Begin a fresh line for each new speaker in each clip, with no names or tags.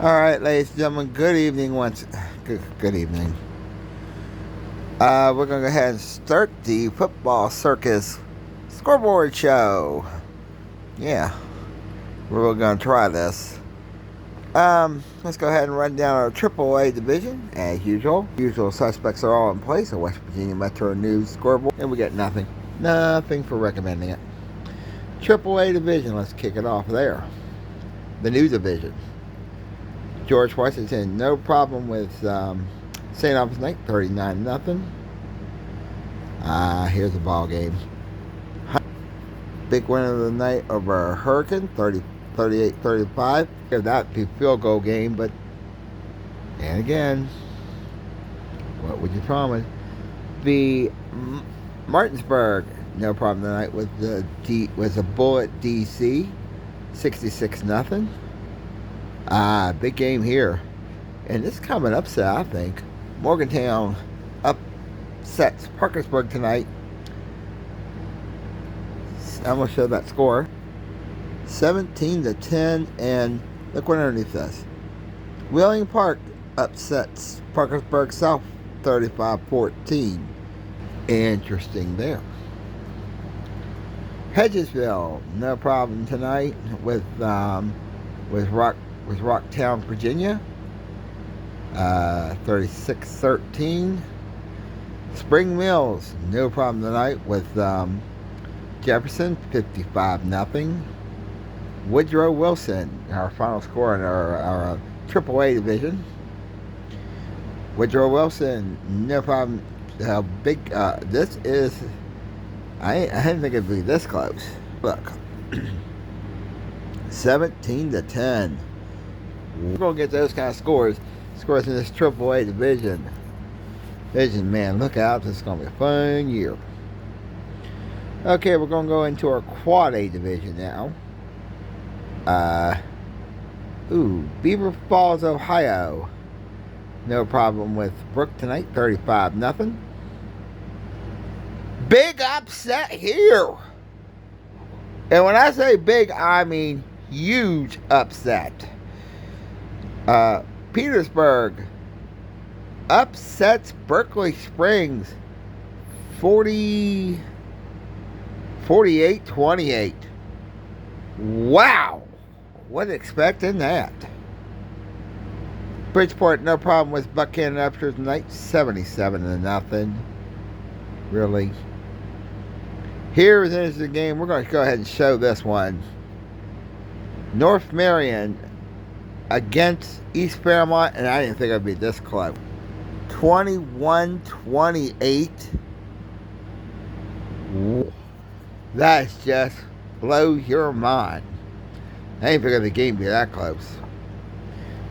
Alright, ladies and gentlemen, good evening good evening. We're going to go ahead and start the football circus scoreboard show. Yeah, we're going to try this. Let's go ahead and run down our AAA division as usual. Usual suspects are all in place. A West Virginia Metro News scoreboard, and we get nothing for recommending it. AAA division, let's kick it off there. The new division. George Washington, no problem with St. Albans Knight, 39-0. Here's the ball game. Big win of the night over Hurricane, 38-35. That'd be a field goal game, but and again, what would you promise? The Martinsburg, no problem tonight with the Bullet DC, 66-0. Big game here. And this is kind of an upset, I think. Morgantown upsets Parkersburg tonight. I'm going to show that score. 17-10, and look what underneath this. Wheeling Park upsets Parkersburg South 35-14. Interesting there. Hedgesville, no problem tonight with Rocktown, Virginia, 36-13. Spring Mills, no problem tonight with Jefferson, 55-0. Woodrow Wilson, our final score in our AAA division. Woodrow Wilson, no problem. This is, I didn't think it'd be this close. Look. 17-10. We're going to get those kind of scores in this AAA division. Man, look out. This is going to be a fun year. Okay, we're going to go into our Quad A division now. Beaver Falls, Ohio. No problem with Brook tonight, 35-0. Big upset here. And when I say big, I mean huge upset. Petersburg upsets Berkeley Springs 48-28. Wow. Wasn't expecting that. Bridgeport, no problem with Buckhannon Upshur tonight, 77-0. Really. Here's the game. We're going to go ahead and show this one. North Marion against East Fairmont, and I didn't think it would be this close. 21-28. That's just blows your mind. I didn't figure the game would be that close.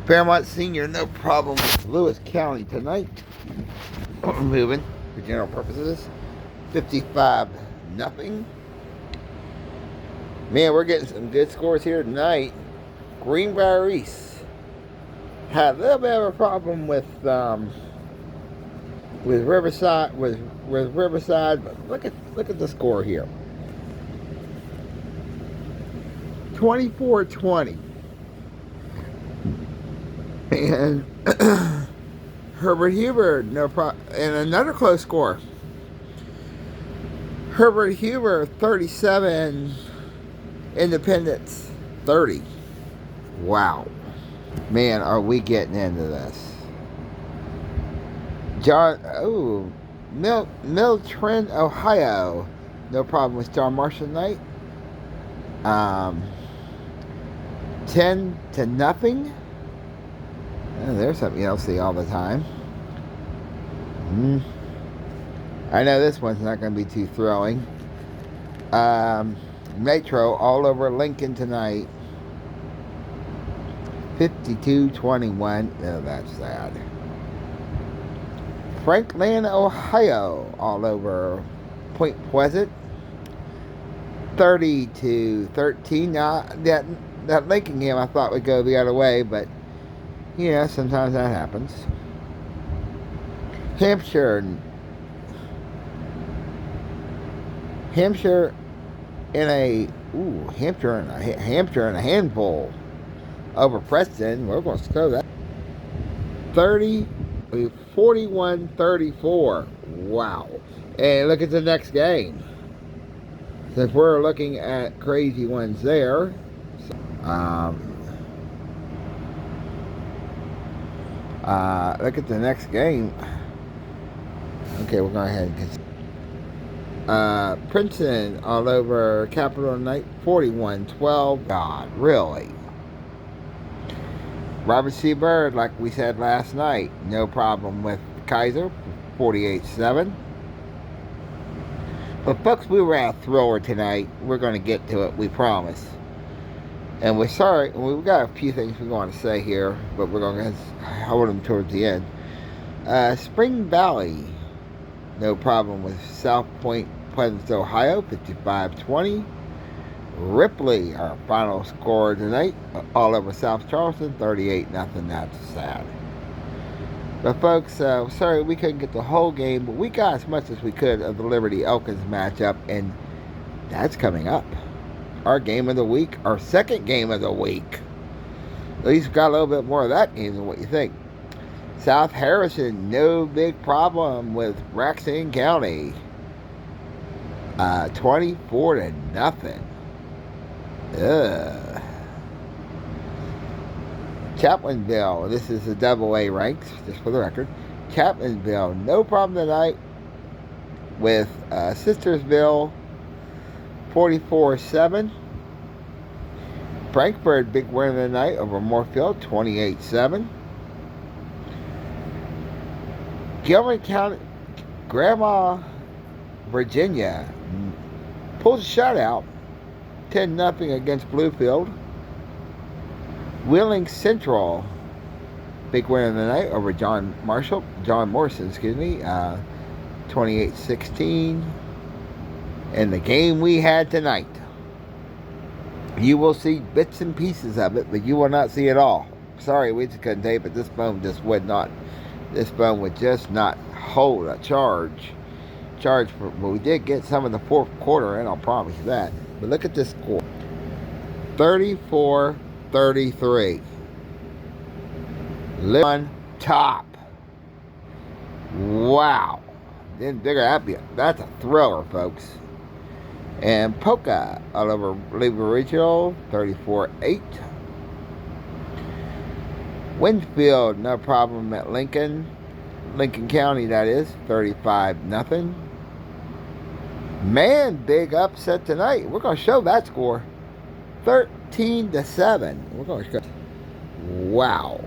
Fairmont Senior, no problem with Lewis County tonight. Moving for general purposes. 55-0. Man, we're getting some good scores here tonight. Greenbrier East had a little bit of a problem with Riverside, but look at the score here. 24-20. And Herbert Huber, no problem, and another close score. Herbert Huber, 37, Independence, 30. Wow. Man, are we getting into this. Mill Trend, Ohio. No problem with John Marshall tonight. 10-0. Oh, there's something you don't see all the time. I know this one's not going to be too thrilling. Metro all over Lincoln tonight. 52-21. Oh, that's sad. Franklin, Ohio, all over Point Pleasant. 30-13. Now, that Lincoln game I thought would go the other way, but yeah, sometimes that happens. Hampshire in a handful. over Preston. We're going to score that. 41-34. Wow. And look at the next game. Since we're looking at crazy ones there. Look at the next game. Okay, we're going ahead and get Princeton all over Capital Knight, 41-12. God, really? Robert C. Byrd, like we said last night, no problem with Kaiser, 48-7. But folks, we were at a thriller tonight. We're going to get to it, we promise. And we're sorry, we've got a few things we want to say here, but we're going to hold them towards the end. Spring Valley, no problem with South Point, Pleasant, Ohio, 55-20. Ripley, our final score tonight, all over South Charleston, 38-0. That's sad. But folks, sorry we couldn't get the whole game, but we got as much as we could of the Liberty Elkins matchup, and that's coming up. Our game of the week, our second game of the week. At least we got a little bit more of that game than what you think. South Harrison, no big problem with Braxton County. 24-0. Chaplinville, this is the AA ranks, just for the record. Chaplinville, no problem tonight with Sistersville, 44-7. Frankfurt, big win of the night over Moorfield, 28-7. Gilman County, Grandma, Virginia, pulls a shutout, 10-0 against Bluefield. Wheeling Central, big win of the night over John Morrison, 28-16. And the game we had tonight, you will see bits and pieces of it, but you will not see it all. Sorry, we just couldn't tape it. This phone would just not hold a charge for, but we did get some of the fourth quarter in, I'll promise you that. But look at this score. 34-33. On top. Wow. Didn't figure that be. That's a thriller, folks. And Polka all over Liberty Regional, 34-8. Winfield, no problem at Lincoln County, that is, 35-0. Man, big upset tonight. We're going to show that score. 13-7. We're going to show. Wow.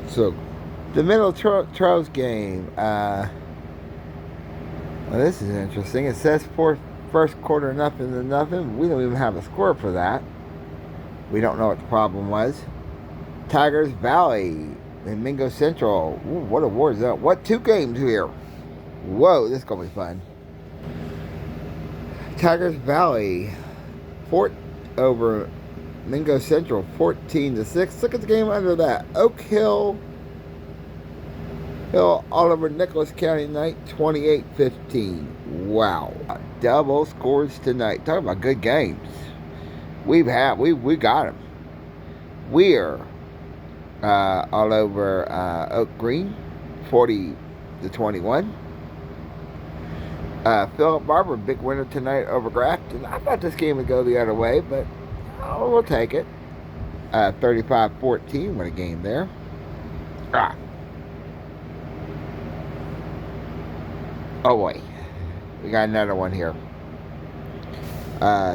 So, the Middle Charles game. Well, this is interesting. It says first quarter 0-0. We don't even have a score for that. We don't know what the problem was. Tigers Valley and Mingo Central. Ooh, what a war zone. What two games here? Whoa, this is going to be fun. Tigers Valley, Fort over Mingo Central, 14-6. Look at the game under that. Oak Hill all over Nicholas County tonight, 28-15. Wow. Double scores tonight. Talk about good games. We got them. We're all over Oak Green, 40-21. Philip Barber, big winner tonight over Grafton. I thought this game would go the other way, but we'll take it. 35-14, what a game there. Oh boy, we got another one here.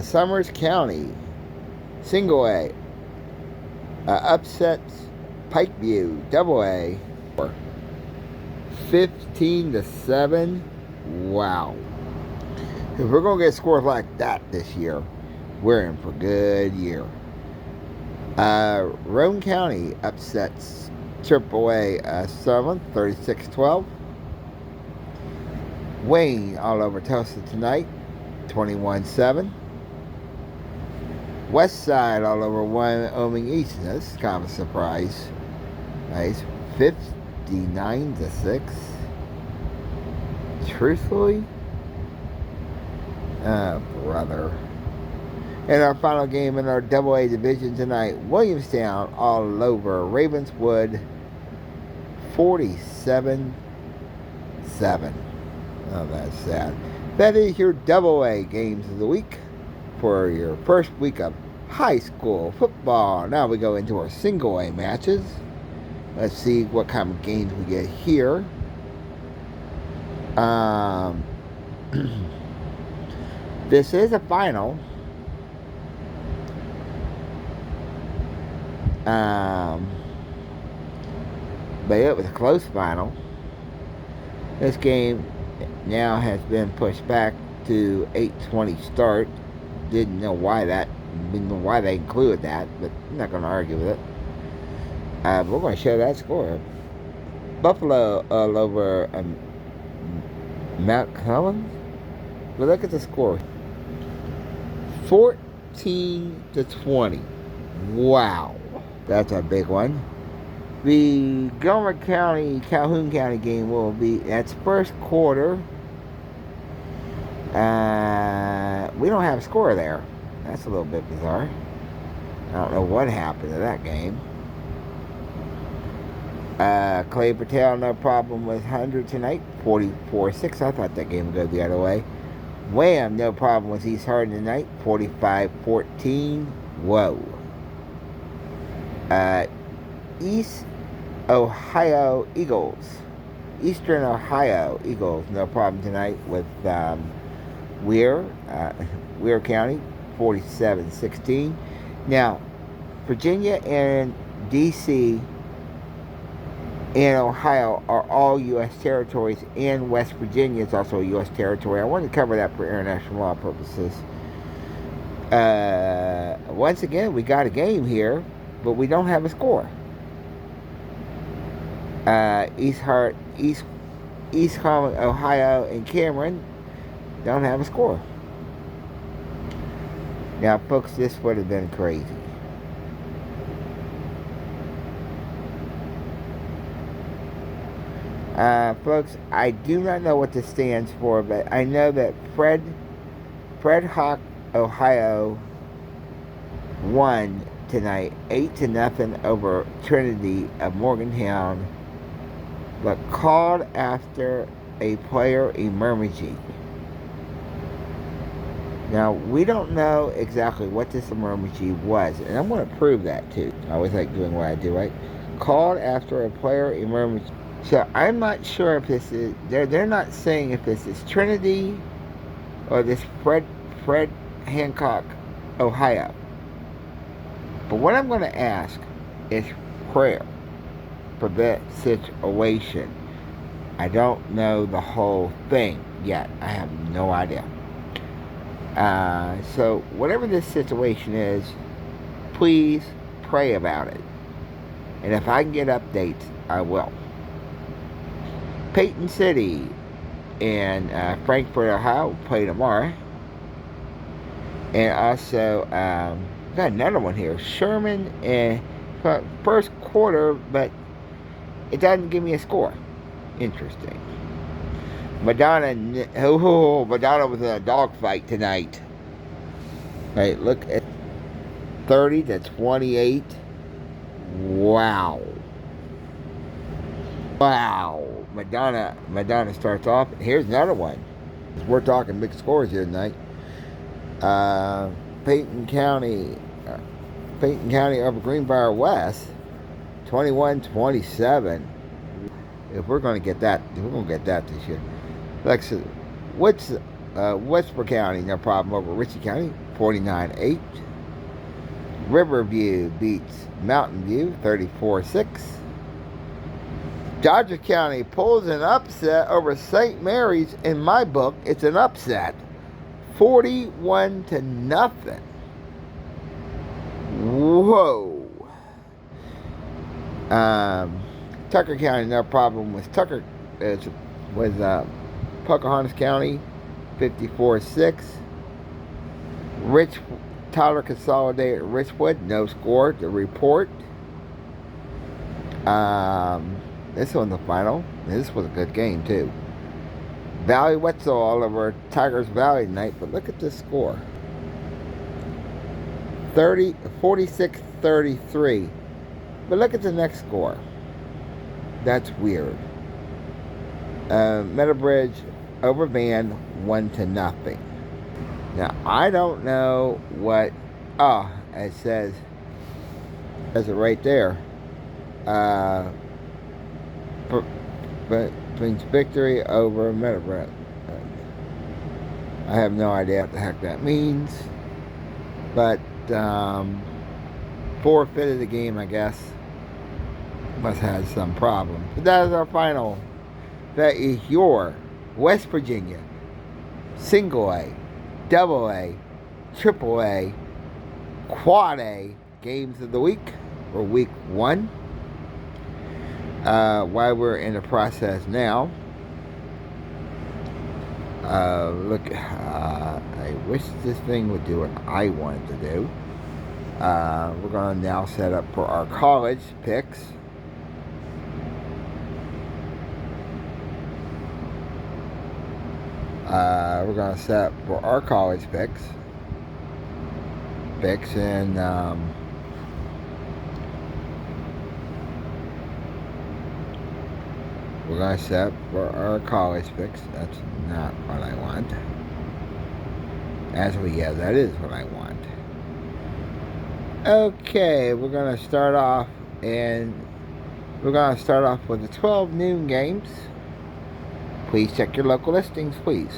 Summers County, single A, upsets Pikeview, double A, 15-7. Wow. If we're going to get scores like that this year, we're in for a good year. Roane County upsets AAA 7th, 36-12. Wayne all over Tulsa tonight, 21-7. West Side all over Wyoming East. That's kind of a surprise. Nice. 59-6. Truthfully, brother. In our final game in our Double-A division tonight, Williamstown all over Ravenswood, 47-7. Oh, that's sad. That is your Double-A games of the week for your first week of high school football. Now we go into our Single-A matches. Let's see what kind of games we get here. This is a final. But it was a close final. This game now has been pushed back to 8:20 start. Didn't know why they included that, but I'm not going to argue with it. We're going to show that score. Buffalo all over Mount Collins. But look at the score. 14-20. Wow. That's a big one. The Calhoun County game will be, that's first quarter. We don't have a score there. That's a little bit bizarre. I don't know what happened to that game. Clay Patel, no problem with 100 tonight. 44-6. I thought that game would go the other way. Wham, no problem with East Hardin tonight. 45-14. Whoa. Eastern Ohio Eagles, no problem tonight with Weir County, 47-16. Now, Virginia and D.C. and Ohio are all U.S. territories, and West Virginia is also a U.S. territory. I wanted to cover that for international law purposes. Once again, we got a game here, but we don't have a score. East Harlem, Ohio, and Cameron don't have a score. Now, folks, this would have been crazy. Folks, I do not know what this stands for, but I know that Fred Hawk, Ohio, won tonight 8-0 over Trinity of Morgantown, but called after a player emergency. Now, we don't know exactly what this emergency was, and I'm going to prove that too. I always like doing what I do, right? Called after a player emergency. So I'm not sure if this is, they're not saying if this is Trinity or this Fred Hancock, Ohio. But what I'm going to ask is prayer for that situation. I don't know the whole thing yet. I have no idea. So whatever this situation is, please pray about it. And if I can get updates, I will. Peyton City and Frankfort, Ohio play tomorrow. And also, got another one here. Sherman and first quarter, but it doesn't give me a score. Interesting. Madonna was in a dogfight tonight. Right, look at 30-28. Wow. Madonna starts off. Here's another one. We're talking big scores here tonight. Peyton County over Greenbrier West, 21-27. If we're going to get that, we're going to get that this year. Westbrook County, no problem over Ritchie County, 49-8. Riverview beats Mountain View, 34-6. Dodger County pulls an upset over St. Mary's. In my book, it's an upset. 41-0. Whoa. Tucker County, no problem with Tucker. With Pocahontas County, 54-6. Tyler Consolidated Richwood, no score to report. This one's the final. This was a good game too. Valley Wetzel all over Tigers Valley tonight, but look at this score. 46-33. But look at the next score. That's weird. Meadowbridge over Van 1-0. Now I don't know what. Oh, it says it right there. Brings victory over Meadowbridge. I have no idea what the heck that means, but forfeited the game, I guess. Must have had some problem. But that is our final. That is your West Virginia Single A, Double A, Triple A, Quad A games of the week for week 1. While we're in the process now, look, I wish this thing would do what I wanted to do. We're going to now set up for our college picks. We're going to set up for our college picks, and we're going to set up for our college picks. That's not what I want. Yeah, that is what I want. Okay, we're going to start off, with the 12 noon games. Please check your local listings, please.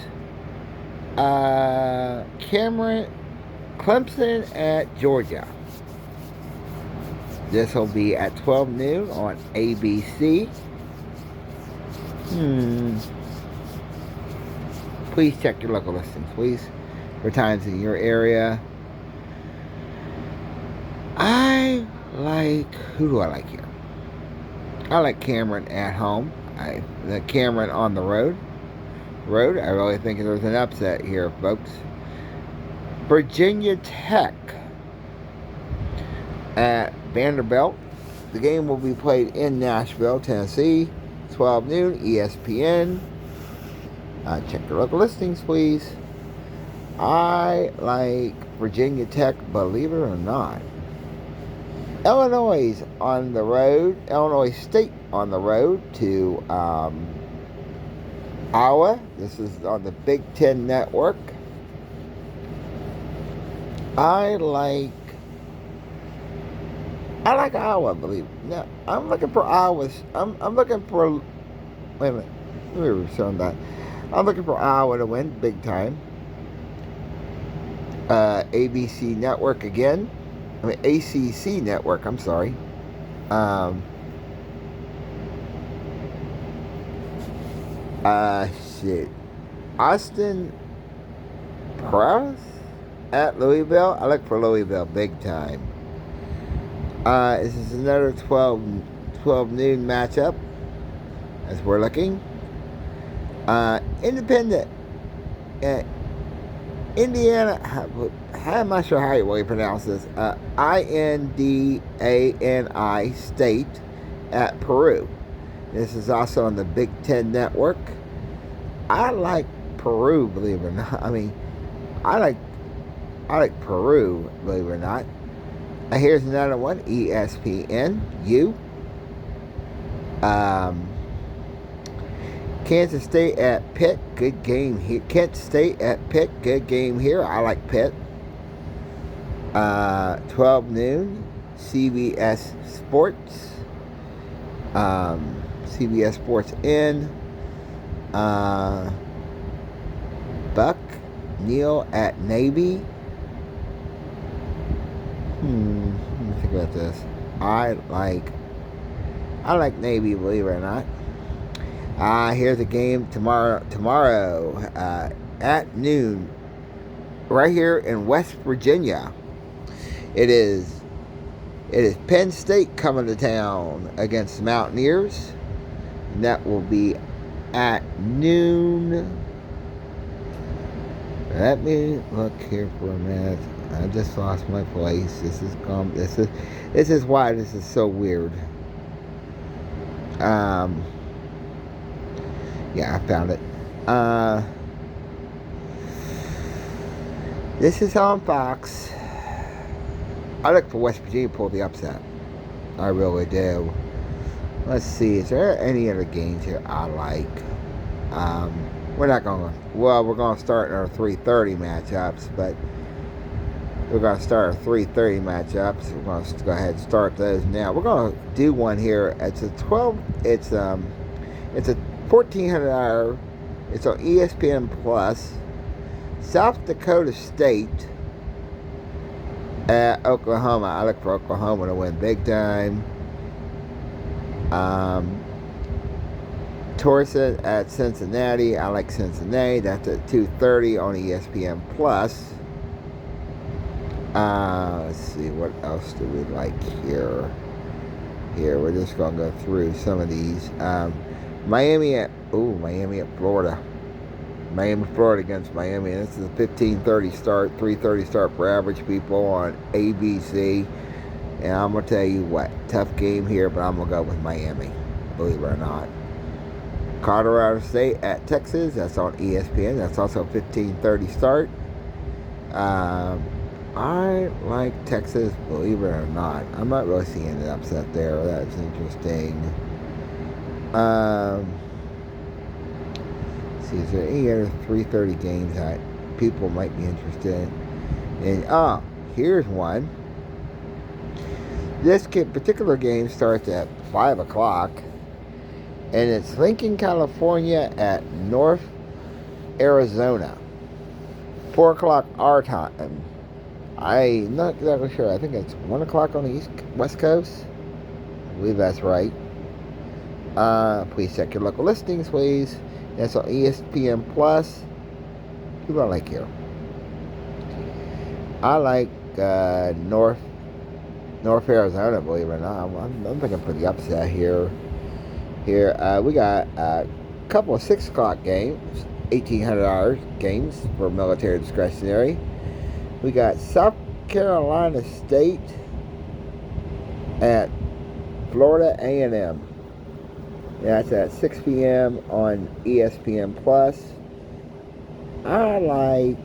Clemson at Georgia. This will be at 12 noon on ABC. Please check your local listings, please, for times in your area. Who do I like here? I like Cameron at home. The Cameron on the road. I really think there's an upset here, folks. Virginia Tech at Vanderbilt. The game will be played in Nashville, Tennessee. 12 noon, ESPN. Check your local listings, please. I like Virginia Tech, believe it or not. Illinois on the road. Illinois State on the road to Iowa. This is on the Big Ten Network. I like Iowa, believe it. No, I'm looking for Iowa. I'm looking for. Wait a minute. Let me return that. I'm looking for Iowa to win big time. ABC Network again. ACC Network. I'm sorry. Shit. Austin Press at Louisville. I look for Louisville big time. This is another 12 noon matchup as we're looking. Independent. Indiana. I'm not sure how you pronounce this. INDANI State at Peru. This is also on the Big Ten Network. I like Peru, believe it or not. I like Peru, believe it or not. Here's another one, ESPN. Kansas State at Pitt, good game here. Kent State at Pitt, good game here. I like Pitt. 12 noon, CBS Sports. CBS Sports in. Buck Neal at Navy. Let me think about this. I like Navy, believe it or not. Here's a game tomorrow at noon, right here in West Virginia. It is Penn State coming to town against the Mountaineers. And that will be at noon. Let me look here for a minute. I just lost my place. This is why this is so weird. Yeah, I found it. This is on Fox. I look for West Virginia to pull the upset. I really do. Let's see. Is there any other games here I like? We're not going to. Well, we're going to start our 3:30 matchups, but we're going to start our 3:30 matchups. We're going to go ahead and start those now. We're going to do one here. It's a 12. It's a 1400 hour. It's on ESPN Plus. South Dakota State at Oklahoma. I look for Oklahoma to win big time. Torrance at Cincinnati. I like Cincinnati. That's at 2:30 on ESPN Plus. Let's see, what else do we like here? Here, we're just going to go through some of these. Miami at Florida. Miami, Florida against Miami. This is a 15:30 start, 3:30 start for average people on ABC. And I'm going to tell you what, tough game here, but I'm going to go with Miami, believe it or not. Colorado State at Texas. That's on ESPN. That's also a 15:30 start. I like Texas, believe it or not. I'm not really seeing an upset there. That's interesting. See, is there any other 3:30 games that people might be interested in? Here's one. This particular game starts at 5 o'clock, and it's Lincoln, California at North Arizona. 4 o'clock our time. I'm not exactly sure. I think it's 1 o'clock on the West Coast. I believe that's right. Please check your local listings, please. That's on ESPN Plus. Who do I like here? I like North Arizona, believe it or not. I'm looking for the upset here. Here, we got a couple of 6 o'clock games, 1800 hours games for military discretionary. We got South Carolina State at Florida A&M. That's at 6 p.m. on ESPN Plus. I like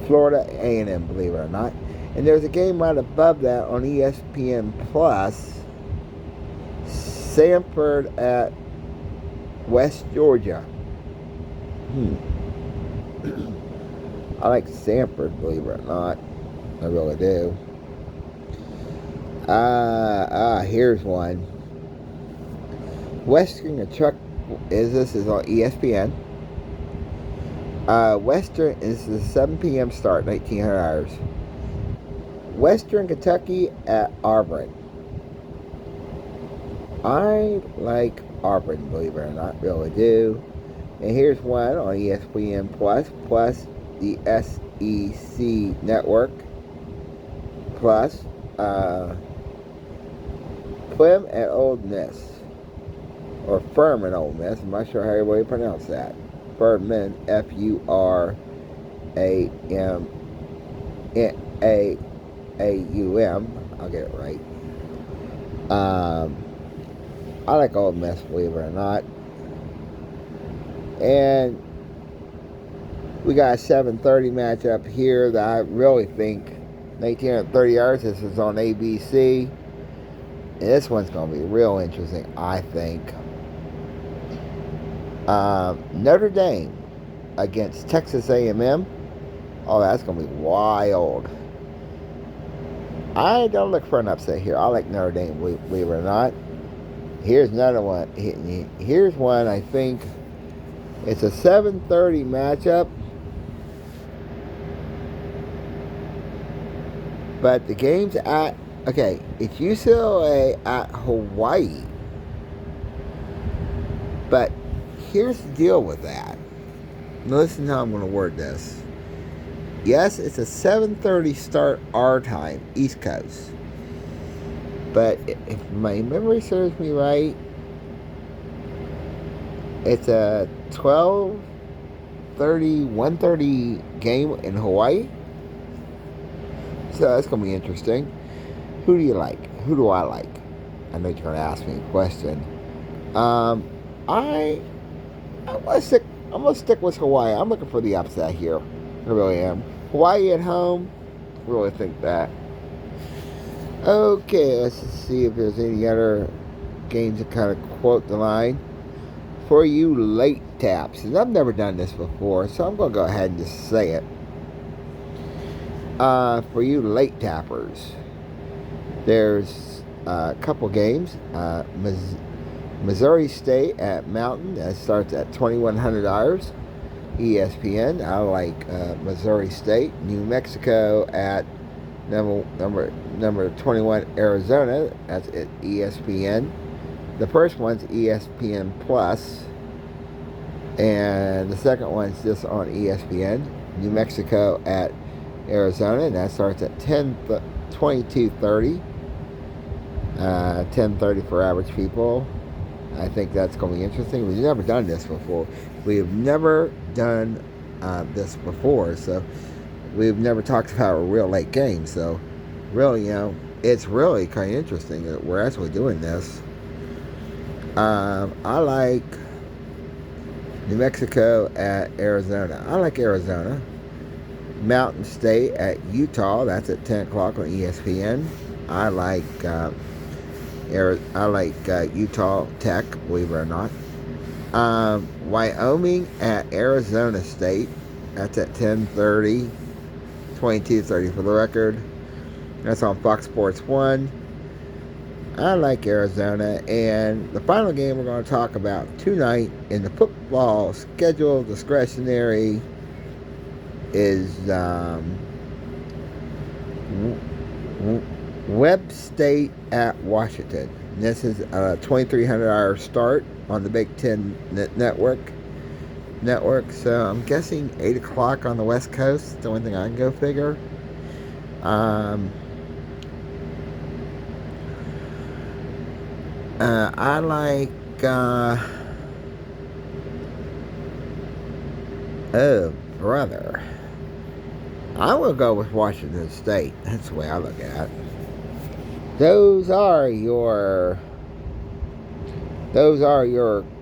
Florida A&M, believe it or not. And there's a game right above that on ESPN Plus. Samford at West Georgia. I like Samford, believe it or not. I really do. Here's one. Western Kentucky is on ESPN. Western is the 7 p.m. start, 1900 hours. Western Kentucky at Auburn. I like Auburn, believe it or not, really do. And here's one on ESPN Plus the SEC Network Plus. Plum at Old Miss, or Furman Old Miss. I'm not sure how everybody pronounce that. Furman, Furamaum. I'll get it right. I like Old Miss, believe it or not. And we got a 7:30 matchup here that I really think 1930 hours. This is on ABC. And this one's going to be real interesting, I think. Notre Dame against Texas A&M. Oh, that's going to be wild. I don't look for an upset here. I like Notre Dame, believe it or not. Here's another one. Here's one, I think. It's a 7:30 matchup. But the game's at... Okay, it's UCLA at Hawaii. But here's the deal with that. Now listen how I'm going to word this. Yes, it's a 7:30 start our time, East Coast. But if my memory serves me right, it's a 12:30, 1:30 game in Hawaii. So that's going to be interesting. Who do you like? Who do I like? I know you're going to ask me a question. I'm going to stick with Hawaii. I'm looking for the upset here. I really am. Hawaii at home. really think that. Okay, let's see if there's any other games that kind of quote the line. For you late taps, and I've never done this before, so I'm going to go ahead and just say it. For you late tappers, there's a couple games. Missouri State at Mountain, that starts at $2,100. ESPN, I like Missouri State. New Mexico at number 21 Arizona, that's at ESPN. The first one's ESPN Plus, and the second one's just on ESPN. New Mexico at Arizona, and that starts at 22:30. 10:30 for average people. I think that's going to be interesting. We've never done this before. We have never done this before, so we've never talked about a real late game. So, really, it's really kind of interesting that we're actually doing this. I like New Mexico at Arizona. I like Arizona. Mountain State at Utah. That's at 10 o'clock on ESPN. I like Utah Tech, believe it or not. Wyoming at Arizona State. That's at 10:30. 22:30 for the record. That's on Fox Sports 1. I like Arizona. And the final game we're going to talk about tonight in the football schedule discretionary is Webb State at Washington. This is a $2,300 start on the Big Ten network. So I'm guessing 8 o'clock on the West Coast. The only thing I can go figure. I like oh brother, I will go with Washington State. That's the way I look at it. Those are your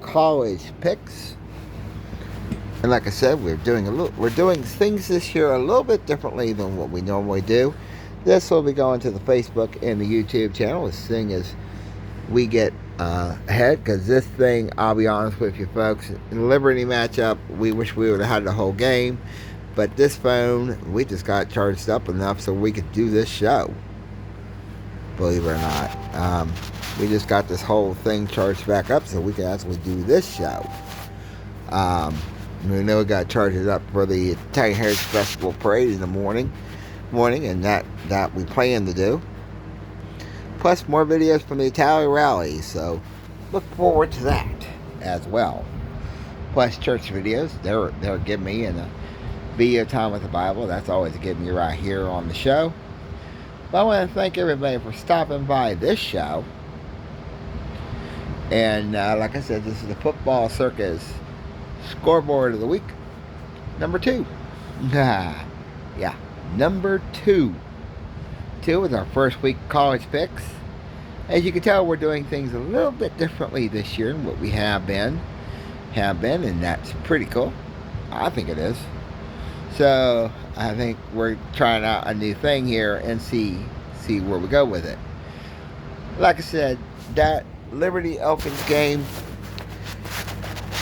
college picks. And like I said, we're doing things this year a little bit differently than what we normally do. This will be going to the Facebook and the YouTube channel as soon as we get ahead, because this thing, I'll be honest with you folks, in the Liberty matchup, we wish we would have had the whole game, but this phone, we just got charged up enough so we could do this show, believe it or not. We just got this whole thing charged back up so we can actually do this show. We know we got to charge it up for the Italian Heritage Festival Parade in the morning, and that we plan to do. Plus more videos from the Italian Rally, so look forward to that as well. Plus church videos, they're giving me, and a video time with the Bible, that's always giving me right here on the show. But I want to thank everybody for stopping by this show. And like I said, this is the Football Circus Scoreboard of the Week, number 2. Yeah, number 2. 2 is our first week college picks. As you can tell, we're doing things a little bit differently this year than what we have been, and that's pretty cool. I think it is. So I think we're trying out a new thing here and see where we go with it. Like I said, that Liberty Elkins game,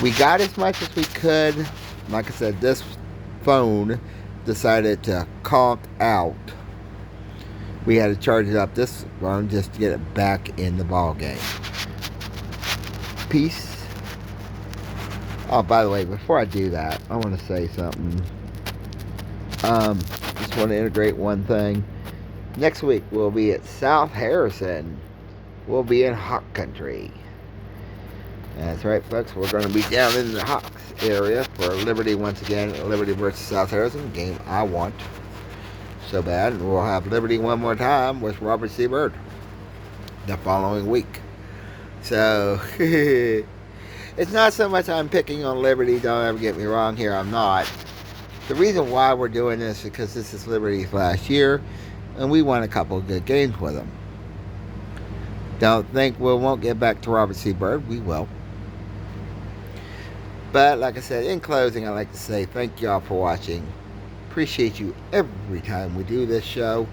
we got as much as we could. Like I said, this phone decided to conk out. We had to charge it up this one just to get it back in the ball game. Peace. Oh, by the way, before I do that, I want to say something. Just want to integrate one thing. Next week we'll be at South Harrison. We'll be in Hawk Country. That's right, folks. We're going to be down in the Hawks area for Liberty once again. Liberty versus South Harrison, game I want so bad. And we'll have Liberty one more time with Robert C. Byrd the following week. So, it's not so much I'm picking on Liberty. Don't ever get me wrong here. I'm not. The reason why we're doing this is because this is Liberty's last year, and we won a couple of good games with them. Don't think we won't get back to Robert C. Byrd. We will. But like I said, in closing, I'd like to say thank y'all for watching. appreciate you every time we do this show,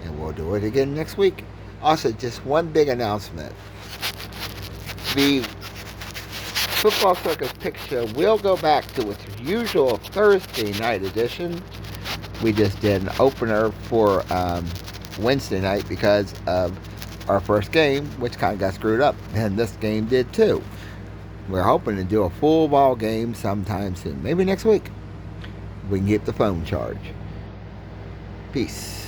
and we'll do it again next week. Also, just one big announcement. The Football Circus Pick Show will go back to its usual Thursday night edition. We just did an opener for Wednesday night because of our first game, which kind of got screwed up, and this game did too. We're hoping to do a full ball game sometime soon, maybe next week. We can get the phone charge. Peace.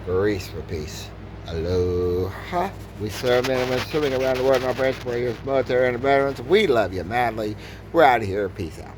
Grace for peace. Aloha. We serve men and women swimming around the world in our branch warriors, military, and veterans. We love you madly. We're out of here. Peace out.